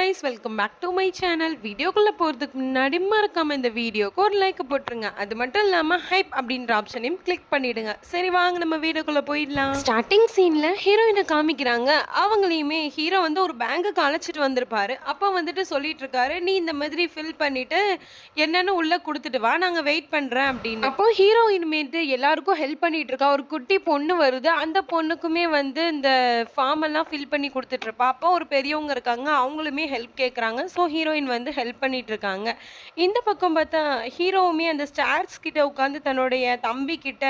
Guys, welcome back to my channel. வீடியோக்குள்ளே போகிறதுக்கு முன்னாடி மறக்காம இந்த வீடியோக்கு ஒரு லைக் போட்டுருங்க. அது மட்டும் இல்லாமல் ஹைப் அப்படின்ற ஆப்ஷனையும் கிளிக் பண்ணிடுங்க. சரி, வாங்க நம்ம வீடியோக்குள்ளே போயிடலாம். ஸ்டார்டிங் சீனில் ஹீரோயினை காமிக்கிறாங்க. அவங்களையுமே ஹீரோ வந்து ஒரு பேங்குக்கு அழைச்சிட்டு வந்திருப்பாரு. அப்போ வந்துட்டு சொல்லிட்டு இருக்காரு, நீ இந்த மாதிரி ஃபில் பண்ணிட்டு என்னன்னு உள்ளே கொடுத்துட்டு வா, நாங்கள் வெயிட் பண்ணுறேன் அப்படின்னு. அப்போ ஹீரோயின்மேட்டு எல்லாருக்கும் ஹெல்ப் பண்ணிட்டு இருக்கா. ஒரு குட்டி பொண்ணு வருது. அந்த பொண்ணுக்குமே வந்து இந்த ஃபார்ம் எல்லாம் ஃபில் பண்ணி கொடுத்துட்டு இருப்பா. அப்போ ஒரு பெரியவங்க இருக்காங்க, அவங்களுமே ஹெல்ப் கேட்குறாங்க. ஸோ ஹீரோயின் வந்து ஹெல்ப் பண்ணிட்டு இருக்காங்க. இந்த பக்கம் பார்த்தா ஹீரோவுமே அந்த ஸ்டார்ஸ் கிட்ட உட்காந்து தன்னுடைய தம்பி கிட்ட,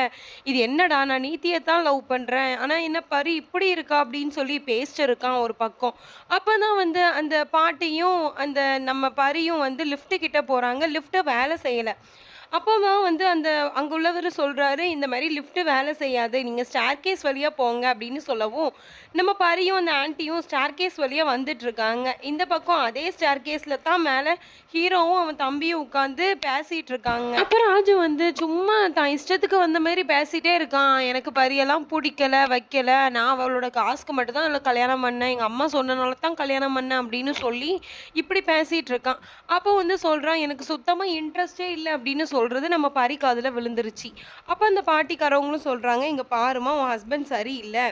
இது என்னடா, நான் நீத்தியை தான் லவ் பண்ணுறேன், ஆனால் என்ன பரி இப்படி இருக்கா அப்படின்னு சொல்லி பேசிட்டு இருக்கான் ஒரு பக்கம். அப்போ தான் வந்து அந்த பாட்டியும் அந்த நம்ம பரியும் வந்து லிஃப்ட்டு கிட்ட போகிறாங்க. லிஃப்ட்டை வேலை செய்யலை. அப்போதான் வந்து அந்த அங்கே உள்ளவர் சொல்கிறாரு, இந்த மாதிரி லிஃப்ட்டு வேலை செய்யாது, நீங்கள் ஸ்டேர்கேஸ் வழியாக போங்க அப்படின்னு சொல்லவும், நம்ம பரியும் அந்த ஆன்ட்டியும் ஸ்டேர்கேஸ் வழியாக வந்துட்டுருக்காங்க. இந்த பக்கம் அதே ஸ்டேர்கேஸில் தான் மேலே ஹீரோவும் அவன் தம்பியும் உட்காந்து பேசிகிட்டு இருக்காங்க. அப்போ ராஜு வந்து சும்மா தான் இஷ்டத்துக்கு வந்த மாதிரி பேசிகிட்டே இருக்கான். எனக்கு பரியெல்லாம் பிடிக்கல வைக்கல, நான் அவளோட காசுக்கு மட்டும் தான் அவளை கல்யாணம் பண்ணேன், எங்கள் அம்மா சொன்னனால தான் கல்யாணம் பண்ணேன் அப்படின்னு சொல்லி இப்படி பேசிகிட்டு இருக்கான். அப்போ வந்து சொல்கிறான், எனக்கு சுத்தமாக இன்ட்ரெஸ்டே இல்லை அப்படின்னு சொல்றது நம்ம பரி காதுல விழுந்துருச்சு. அப்ப அந்த பாட்டிக்காரவங்களும் சொல்றாங்க, இங்க பாருமா, உன் ஹஸ்பண்ட் சரியில்லை,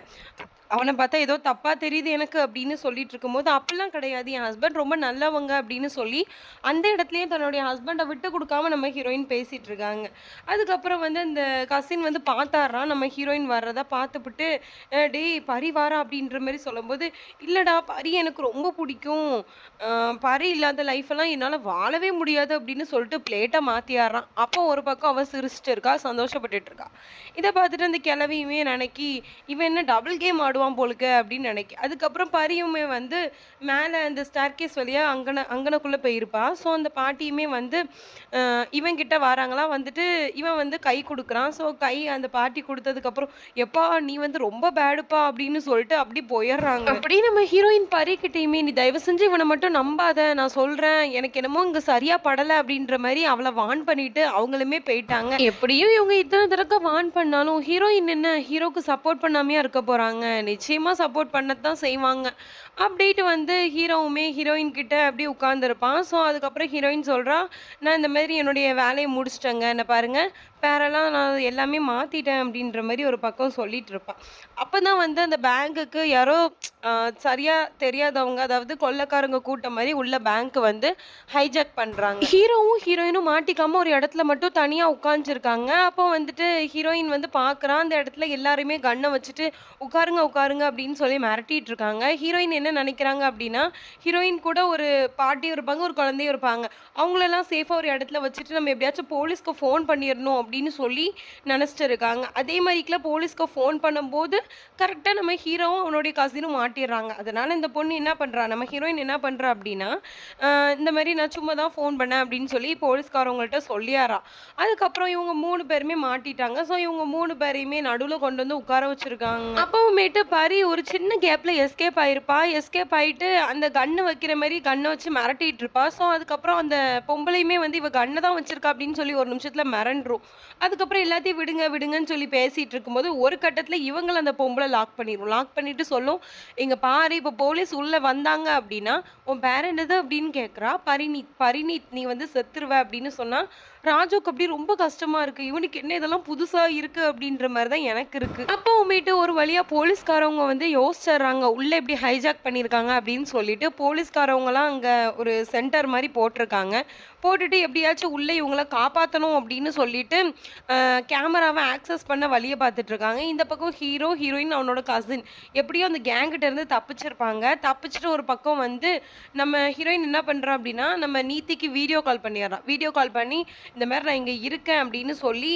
அவனை பார்த்தா ஏதோ தப்பா தெரியுது எனக்கு அப்படின்னு சொல்லிட்டு இருக்கும்போது, அப்படிலாம் கிடையாது, என் ஹஸ்பண்ட் ரொம்ப நல்லவங்க அப்படின்னு சொல்லி அந்த இடத்துலயே தன்னுடைய ஹஸ்பண்டை விட்டு கொடுக்காம நம்ம ஹீரோயின் பேசிட்டு இருக்காங்க. அதுக்கப்புறம் வந்து அந்த கசின் வந்து பார்த்தாராம் நம்ம ஹீரோயின் வர்றதா. பார்த்துப்புட்டு டேய் பரி வாரா அப்படின்ற மாதிரி சொல்லும்போது, இல்லடா பரி எனக்கு ரொம்ப பிடிக்கும், பரி இல்லாத லைஃப் எல்லாம் என்னால் வாழவே முடியாது அப்படின்னு சொல்லிட்டு பிளேட்டை மாற்றியாடுறான். அப்போ ஒரு பக்கம் அவள் சிரிச்சிட்டு இருக்கா, சந்தோஷப்பட்டுட்டு இருக்கா. இதை பார்த்துட்டு அந்த கிளவியுமே நினைக்கி, இவன் என்ன டபுள் கேம் ஆடுவான் போலுக்கு அப்படின்னு நினைக்கி. அதுக்கப்புறம் பரியுமே வந்து மேலே அந்த ஸ்டார்கேஸ் வழியாக அங்கனக்குள்ளே போயிருப்பா. ஸோ அந்த பாட்டியுமே வந்து இவன் கிட்ட வராங்களா, வந்துட்டு இவன் வந்து கை கொடுக்குறான். ஸோ கை அந்த பாட்டி கொடுத்ததுக்கப்புறம், எப்பா நீ வந்து ரொம்ப பேடுப்பா அப்படின்னு சொல்லிட்டு அப்படி போயிடுறாங்க. அப்படி நம்ம ஹீரோயின் பரிக்கிட்டையுமே, நீ தயவு செஞ்சு இவனை மட்டும் நம்பாத, நான் சொல்கிறேன், எனக்கு என்னமோ இங்கே சரியாக படலை அப்படின்ற மாதிரி அவளை வான் பண்ணிட்டு அவங்களுமே போயிட்டாங்க. எப்படியும் இவங்க இத்தனை தடவை வான் பண்ணாலும் ஹீரோயின் என்ன ஹீரோக்கு சப்போர்ட் பண்ணாமையா இருக்க போகிறாங்க, நிச்சயமாக சப்போர்ட் பண்ணத்தான் செய்வாங்க. அப்படின்ட்டு வந்து ஹீரோவுமே ஹீரோயின் கிட்ட அப்படியே உட்காந்துருப்பான். ஸோ அதுக்கப்புறம் ஹீரோயின் சொல்கிறா, நான் இந்த மாதிரி என்னுடைய வேலையை முடிச்சிட்டேங்க, என்ன பாருங்கள், பேரெல்லாம் நான் எல்லாமே மாற்றிட்டேன் அப்படின்ற மாதிரி ஒரு பக்கம் சொல்லிட்டு இருப்பான். அப்போ தான் வந்து அந்த பேங்குக்கு யாரோ சரியாக தெரியாதவங்க, அதாவது கொள்ளைக்காரங்க கூட்டம் மாதிரி உள்ள பேங்க் வந்து ஹைஜாக் பண்ணுறாங்க. ஹீரோவும் ஹீரோயினும் மாட்டிக்காமல் ஒரு இடத்துல மட்டும் தனியாக உட்காந்துருக்காங்க. அப்போ வந்துட்டு ஹீரோயின் வந்து பார்க்குறான், அந்த இடத்துல எல்லாருமே கன்னை வச்சுட்டு உட்காருங்க உட்காருங்க அப்படின்னு சொல்லி மிரட்டிட்டு இருக்காங்க. ஹீரோயின் என்ன நினைக்கிறாங்க அப்படின்னா, ஹீரோயின் கூட ஒரு பாட்டியும் இருப்பாங்க, ஒரு குழந்தையும் இருப்பாங்க, அவங்களெல்லாம் சேஃபாக ஒரு இடத்துல வச்சுட்டு நம்ம எப்படியாச்சும் போலீஸ்க்கு ஃபோன் பண்ணிடணும் அப்படின்னு சொல்லி நினச்சிட்டு இருக்காங்க. அதே மாதிரிக்கெல்லாம் போலீஸ்க்கு ஃபோன் பண்ணும்போது கரெக்டாக நம்ம ஹீரோவும் அவனுடைய கசினும் மாட்டிடுறாங்க. அதனால இந்த பொண்ணு என்ன பண்ணுறா, நம்ம ஹீரோயின் என்ன பண்ணுறா அப்படின்னா, இந்த மாதிரி நான் சும்மா தான் ஃபோன் பண்ணேன் அப்படின்னு சொல்லி போலீஸ்காரவங்கள்ட்ட சொல்லியாரா. அதுக்கப்புறம் இவங்க 3 பேருமே மாட்டிட்டாங்க. ஸோ இவங்க 3 பேரையுமே நடுவில் கொண்டு வந்து உட்கார வச்சிருக்காங்க. அப்பவுமேட்டு பரி ஒரு சின்ன கேப்பில் எஸ்கேப் ஆயிருப்பா. எஸ்கேப் ஆகிட்டு அந்த கன்று வைக்கிற மாதிரி கண்ணை வச்சு மிரட்டிட்டு இருப்பா. ஸோ அதுக்கப்புறம் அந்த பொம்பளையுமே வந்து இவ கண்ணை தான் வச்சிருக்கா அப்படின்னு சொல்லி ஒரு நிமிஷத்தில் மிரண்டுரும். அதுக்கப்புறம் எல்லாத்தையும் விடுங்க விடுங்கன்னு சொல்லி பேசிட்டு இருக்கும்போது ஒரு கட்டத்தில் இவங்களை அந்த பொம்பளை லாக் பண்ணிடும். லாக் பண்ணிட்டு சொல்லும், இங்கே பாரு, இப்போ போலீஸ் உள்ளே வந்தாங்க அப்படின்னா உன் பேர் என்னது அப்படின்னு கேட்குறா. பரிநீத் நீ வந்து செத்துருவ அப்படின்னு சொன்னால் ராஜுக்கு அப்படி ரொம்ப கஷ்டமா இருக்கு, இவனுக்கு என்ன இதெல்லாம் புதுசா இருக்கு அப்படின்ற மாதிரி தான் எனக்கு இருக்கு. அப்போமேட்டு ஒரு வழியா போலீஸ்காரவங்க வந்து யோசிச்சிடுறாங்க, உள்ள எப்படி ஹைஜாக் பண்ணியிருக்காங்க அப்படின்னு சொல்லிட்டு போலீஸ்காரவங்கலாம் அங்க ஒரு சென்டர் மாதிரி போட்டிருக்காங்க. போட்டுட்டு எப்படியாச்சும் உள்ள இவங்கள காப்பாற்றணும் அப்படின்னு சொல்லிட்டு கேமராவை ஆக்சஸ் பண்ண வழியை பார்த்துட்டு இருக்காங்க. இந்த பக்கம் ஹீரோ ஹீரோயின் அவனோட கசின் எப்படியோ அந்த கேங்கிட்ட இருந்து தப்பிச்சிருப்பாங்க. தப்பிச்சுட்டு ஒரு பக்கம் வந்து நம்ம ஹீரோயின் என்ன பண்றா அப்படின்னா, நம்ம நீத்திக்கு வீடியோ கால் பண்ணிடுறான். வீடியோ கால் பண்ணி இந்த மாதிரி நான் இங்கே இருக்கேன் அப்படின்னு சொல்லி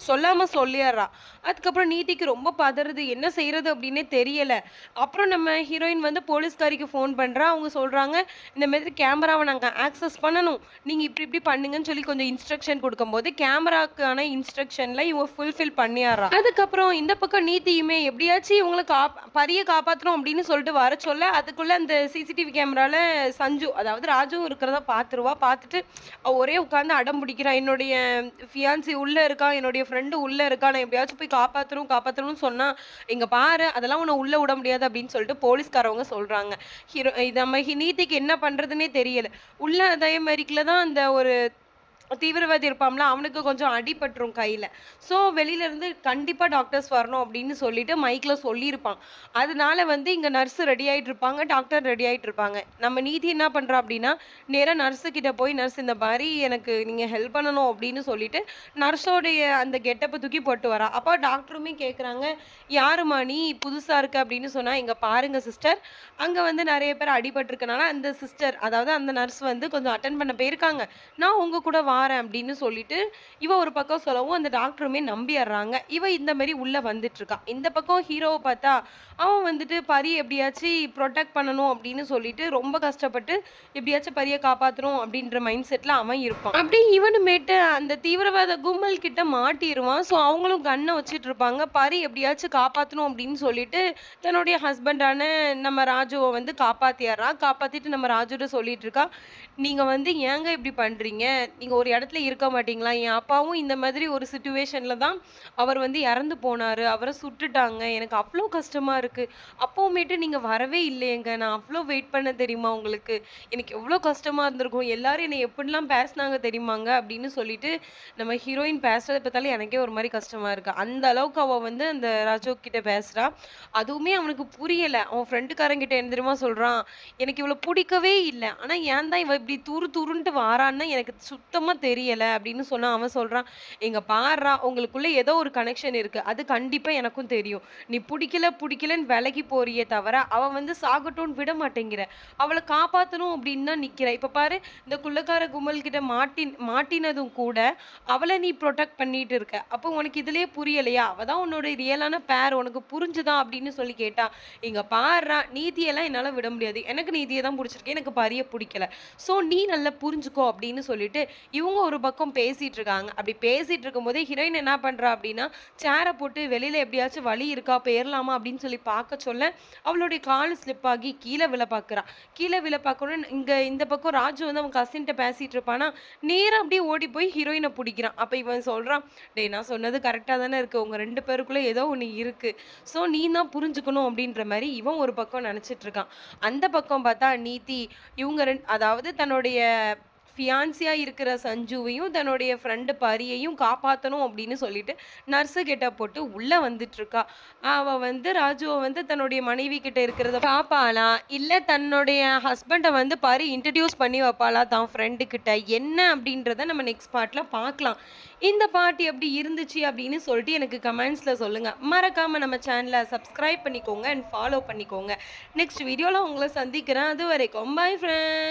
சொல்லாமல் சொல்லிடுறா. அதுக்கப்புறம் நீதிக்கு ரொம்ப பதறுது, என்ன செய்கிறது அப்படின்னே தெரியலை. அப்புறம் நம்ம ஹீரோயின் வந்து போலீஸ்காரிக்கு ஃபோன் பண்ணுறா. அவங்க சொல்கிறாங்க, இந்த மாதிரி கேமராவை நாங்கள் ஆக்சஸ் பண்ணணும், நீங்கள் இப்படி இப்படி பண்ணுங்கன்னு சொல்லி கொஞ்சம் இன்ஸ்ட்ரக்ஷன் கொடுக்கும்போது கேமராக்கான இன்ஸ்ட்ரக்ஷன்ல இவன் ஃபுல்ஃபில் பண்ணிடுறான். அதுக்கப்புறம் இந்த பக்கம் நீதியுமே எப்படியாச்சும் இவங்களை பரிய காப்பாற்றணும் அப்படின்னு சொல்லிட்டு வர சொல்ல அதுக்குள்ள அந்த சிசிடிவி கேமரால சஞ்சு அதாவது ராஜுவும் இருக்கிறதா பார்த்துருவா. பார்த்துட்டு ஒரே உட்காந்து அடம் பிடிக்கிறா, என்னுடைய ஃபியான்சி உள்ள இருக்கா, என்னுடைய ஃப்ரெண்டு உள்ள இருக்கா, நான் எப்படியாச்சும் போய் காப்பாற்றணும்னு சொன்னா இங்க பாரு அதெல்லாம் உன்னை உள்ள விட முடியாது அப்படின்னு சொல்லிட்டு போலீஸ்காரவங்க சொல்றாங்க. இது நம்ம நீதிக்கு என்ன பண்றதுன்னே தெரியல. உள்ள அதே மாதிரிக்குள்ள தான் அந்த ஒரு தீவிரவாதி இருப்பான்ல, அவனுக்கு கொஞ்சம் அடிபட்டுரும் கையில. ஸோ வெளியில இருந்து கண்டிப்பா டாக்டர்ஸ் வரணும் அப்படின்னு சொல்லிட்டு மைக்ல சொல்லியிருப்பான். அதனால வந்து இங்க நர்ஸ் ரெடி ஆயிட்டு இருப்பாங்க, டாக்டர் ரெடி ஆயிட்டு இருப்பாங்க. நம்ம நீதி என்ன பண்றா அப்படின்னா நேரா நர்ஸு கிட்ட போய் நர்ஸ் இந்த மாதிரி எனக்கு நீங்க ஹெல்ப் பண்ணணும் அப்படின்னு சொல்லிட்டு நர்ஸோடைய அந்த கெட்டப்பை தூக்கி போட்டு வரா. அப்போ டாக்டருமே கேட்குறாங்க, யாருமா நீ புதுசா இருக்க அப்படின்னு சொன்னா, இங்க பாருங்க சிஸ்டர், அங்க வந்து நிறைய பேர் அடிபட்டிருக்கனால அந்த சிஸ்டர் அதாவது அந்த நர்ஸ் வந்து கொஞ்சம் அட்டன் பண்ண போயிருக்காங்க, நான் உங்க கூட வாரேன் அப்படின்னு சொல்லிட்டு இவ ஒரு பக்கம் சொல்லவும் அந்த டாக்டருமே நம்பிடுறாங்க. இவ இந்த மாதிரி உள்ள வந்துட்டு இருக்கா. இந்த பக்கம் ஹீரோவை பார்த்தா அவன் வந்துட்டு பரி எப்படியாச்சும் ப்ரொடெக்ட் பண்ணணும் அப்படின்னு சொல்லிட்டு ரொம்ப கஷ்டப்பட்டு எப்படியாச்சும் பரியை காப்பாற்றணும் அப்படின்ற மைண்ட் செட்டில் அவன் இருப்பான். அப்படி இவனுமேட்டு அந்த தீவிரவாத கும்பல் கிட்ட மாட்டிடுவான். ஸோ அவங்களும் கண்ணை வச்சுட்டு இருப்பாங்க. பரி எப்படியாச்சும் காப்பாற்றணும் அப்படின்னு சொல்லிட்டு தன்னுடைய ஹஸ்பண்டான நம்ம ராஜுவை வந்து காப்பாற்றிடுறான். காப்பாற்றிட்டு நம்ம ராஜுகிட்ட சொல்லிட்டு இருக்கா, நீங்கள் வந்து ஏங்க இப்படி பண்ணுறீங்க, நீங்கள் ஒரு இடத்துல இருக்க மாட்டீங்களா, என் அப்பாவும் இந்த மாதிரி ஒரு சுச்சுவேஷனில் தான் அவர் வந்து இறந்து போனார், அவரை சுட்டுட்டாங்க, எனக்கு அவ்வளோ கஷ்டமாக இருக்குது, அப்போவுமேட்டு நீங்கள் வரவே இல்லையேங்க, நான் அவ்வளோ வெயிட் பண்ண தெரியுமா உங்களுக்கு, எனக்கு எவ்வளோ கஷ்டமாக இருந்திருக்கும், எல்லாரும் என்னை எப்படிலாம் பேசினாங்க தெரியுமாங்க அப்படின்னு சொல்லிட்டு நம்ம ஹீரோயின் பேசுறதை பார்த்தாலே எனக்கே ஒரு மாதிரி கஷ்டமாக இருக்குது. அந்த அளவுக்கு அவள் வந்து அந்த ராஜு கிட்ட பேசுகிறா. அதுவுமே அவனுக்கு புரியலை. அவன் ஃப்ரெண்டுக்காரங்கிட்ட என்ன தெரியுமா சொல்கிறான், எனக்கு இவ்வளோ பிடிக்கவே இல்லை, ஆனால் ஏன் தான் இவ இப்படி துருன்ட்டு வாரான்னு எனக்கு சுத்தமாக தெரியலை அப்படின்னு சொன்னால் அவன் சொல்கிறான், எங்க பாடுறா உங்களுக்குள்ள ஏதோ ஒரு கனெக்ஷன் இருக்குது, அது கண்டிப்பாக எனக்கும் தெரியும், நீ பிடிக்கலன்னு விலகி போறியே தவிர அவள் வந்து சாகட்டும்னு விட மாட்டேங்கிற, அவளை காப்பாற்றணும் அப்படின்னு தான் நிற்கிற. இப்போ பாரு இந்த குள்ளக்கார கும்பல் கிட்ட மாட்டினதும் கூட அவளை நீ ப்ரொடெக்ட் பண்ணிட்டு இருக்க, அப்போ உனக்கு இதுலயே புரியலையா, அவள் தான் உன்னோட ரியலான பேர், உனக்கு புரிஞ்சுதா அப்படின்னு சொல்லி கேட்டா, இங்க பாடுறா நீதியெல்லாம் என்னால் விட முடியாது, எனக்கு நீதியை தான் பிடிச்சிருக்கு, எனக்கு பரிய பிடிக்கல, ஸோ நீ நல்லா புரிஞ்சுக்கோ அப்படின்னு சொல்லிட்டு இவங்க ஒரு பக்கம் பேசிட்டு இருக்காங்க. அப்படி பேசிட்டு இருக்கும்போதே ஹீரோயின் என்ன பண்றா அப்படின்னா சேரை போட்டு வெளியில எப்படியாச்சும் வழி இருக்கா போயிடலாமா அப்படின்னு சொல்லி பார்க்க சொல்ல அவளுடைய கால் ஸ்லிப் ஆகி கீழே விழ பார்க்குறான். கீழே விழ பார்க்கணும். இங்க இந்த பக்கம் ராஜு வந்து அவன் கசின்ட்ட பேசிட்டு இருப்பானா, நேரம் அப்படியே ஓடி போய் ஹீரோயினை பிடிக்கிறான். அப்ப இவன் சொல்றான், டேய் நான் சொன்னது கரெக்டா தானே இருக்கு, உங்க ரெண்டு பேருக்குள்ள ஏதோ ஒன்று இருக்கு, ஸோ நீ தான் புரிஞ்சுக்கணும் அப்படின்ற மாதிரி இவன் ஒரு பக்கம் நினைச்சிட்டு இருக்கான். அந்த பக்கம் பார்த்தா நீதி இவங்க அதாவது தன்னுடைய ஃபியான்சியா இருக்கிற சஞ்சுவையும் தன்னுடைய ஃப்ரெண்டு பரியையும் காப்பாற்றணும் அப்படின்னு சொல்லிட்டு நர்ஸு கிட்ட போட்டு உள்ளே வந்துட்டு இருக்கா. அவள் வந்து ராஜுவை வந்து தன்னுடைய மனைவி கிட்ட இருக்கிறத பார்ப்பாளா, இல்லை தன்னுடைய ஹஸ்பண்டை வந்து பரி இன்ட்ரடியூஸ் பண்ணி வைப்பாளா தான் ஃப்ரெண்டு கிட்ட, என்ன அப்படின்றத நம்ம நெக்ஸ்ட் பார்ட்டில் பார்க்கலாம். இந்த பார்ட்டி எப்படி இருந்துச்சு அப்படின்னு சொல்லிட்டு எனக்கு கமெண்ட்ஸில் சொல்லுங்கள். மறக்காமல் நம்ம சேனலை சப்ஸ்கிரைப் பண்ணிக்கோங்க அண்ட் ஃபாலோ பண்ணிக்கோங்க. நெக்ஸ்ட் வீடியோவில் உங்களை சந்திக்கிறேன். அது வரைக்கும் பை ஃப்ரெண்ட்.